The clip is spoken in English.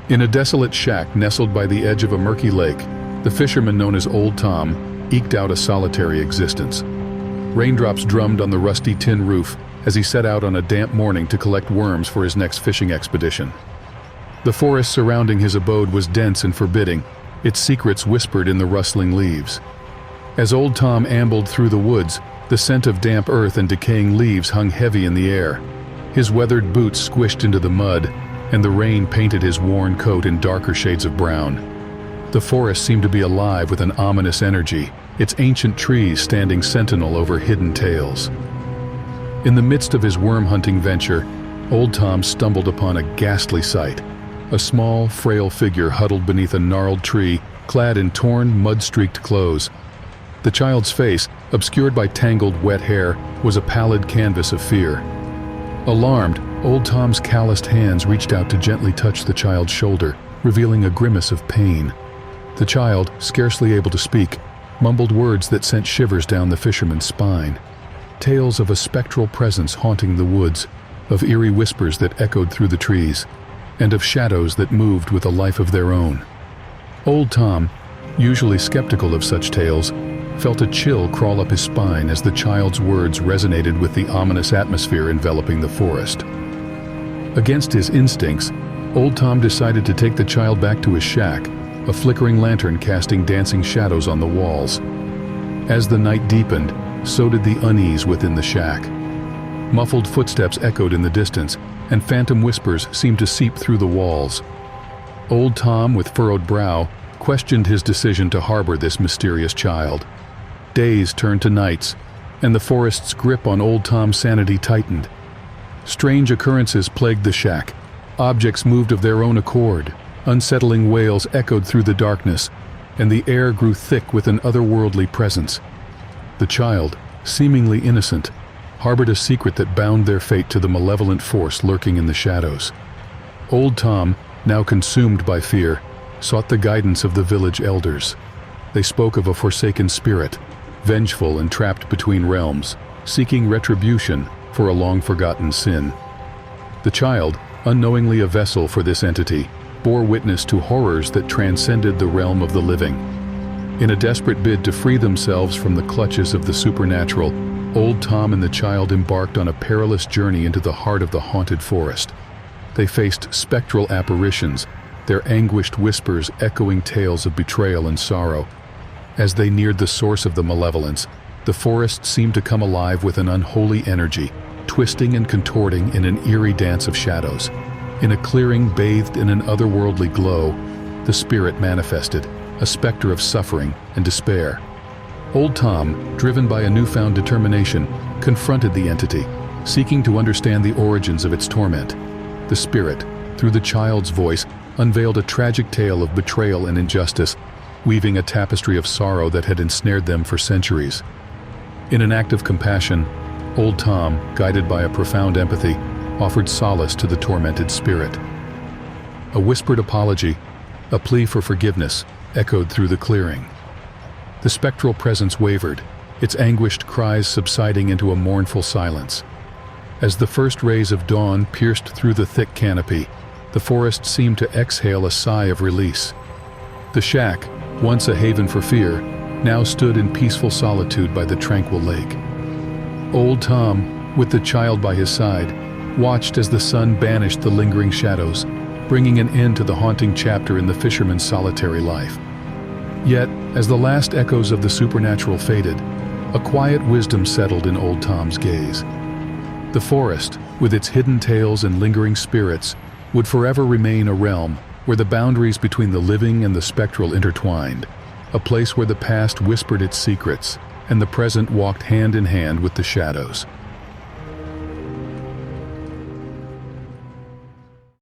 In a desolate shack nestled by the edge of a murky lake, the fisherman known as Old Tom eked out a solitary existence. Raindrops drummed on the rusty tin roof as he set out on a damp morning to collect worms for his next fishing expedition. The forest surrounding his abode was dense and forbidding, its secrets whispered in the rustling leaves. As Old Tom ambled through the woods, the scent of damp earth and decaying leaves hung heavy in the air. His weathered boots squished into the mud, and the rain painted his worn coat in darker shades of brown. The forest seemed to be alive with an ominous energy, its ancient trees standing sentinel over hidden tales. In the midst of his worm-hunting venture, Old Tom stumbled upon a ghastly sight. A small, frail figure huddled beneath a gnarled tree, clad in torn, mud-streaked clothes. The child's face, obscured by tangled, wet hair, was a pallid canvas of fear. Alarmed, Old Tom's calloused hands reached out to gently touch the child's shoulder, revealing a grimace of pain. The child, scarcely able to speak, mumbled words that sent shivers down the fisherman's spine. Tales of a spectral presence haunting the woods, of eerie whispers that echoed through the trees, and of shadows that moved with a life of their own. Old Tom, usually skeptical of such tales, felt a chill crawl up his spine as the child's words resonated with the ominous atmosphere enveloping the forest. Against his instincts, Old Tom decided to take the child back to his shack, a flickering lantern casting dancing shadows on the walls. As the night deepened, so did the unease within the shack. Muffled footsteps echoed in the distance, and phantom whispers seemed to seep through the walls. Old Tom, with furrowed brow, questioned his decision to harbor this mysterious child. Days turned to nights, and the forest's grip on Old Tom's sanity tightened. Strange occurrences plagued the shack. Objects moved of their own accord. Unsettling wails echoed through the darkness, and the air grew thick with an otherworldly presence. The child, seemingly innocent, harbored a secret that bound their fate to the malevolent force lurking in the shadows. Old Tom, now consumed by fear, sought the guidance of the village elders. They spoke of a forsaken spirit, vengeful and trapped between realms, seeking retribution for a long-forgotten sin. The child, unknowingly a vessel for this entity, bore witness to horrors that transcended the realm of the living. In a desperate bid to free themselves from the clutches of the supernatural, Old Tom and the child embarked on a perilous journey into the heart of the haunted forest. They faced spectral apparitions, their anguished whispers echoing tales of betrayal and sorrow. As they neared the source of the malevolence, the forest seemed to come alive with an unholy energy, twisting and contorting in an eerie dance of shadows. In a clearing bathed in an otherworldly glow, the spirit manifested, a specter of suffering and despair. Old Tom, driven by a newfound determination, confronted the entity, seeking to understand the origins of its torment. The spirit, through the child's voice, unveiled a tragic tale of betrayal and injustice, weaving a tapestry of sorrow that had ensnared them for centuries. In an act of compassion, Old Tom, guided by a profound empathy, offered solace to the tormented spirit. A whispered apology, a plea for forgiveness, echoed through the clearing. The spectral presence wavered, its anguished cries subsiding into a mournful silence. As the first rays of dawn pierced through the thick canopy, the forest seemed to exhale a sigh of release. The shack, once a haven for fear, now stood in peaceful solitude by the tranquil lake. Old Tom, with the child by his side, watched as the sun banished the lingering shadows, bringing an end to the haunting chapter in the fisherman's solitary life. Yet, as the last echoes of the supernatural faded, a quiet wisdom settled in Old Tom's gaze. The forest, with its hidden tales and lingering spirits, would forever remain a realm where the boundaries between the living and the spectral intertwined, a place where the past whispered its secrets and the present walked hand in hand with the shadows.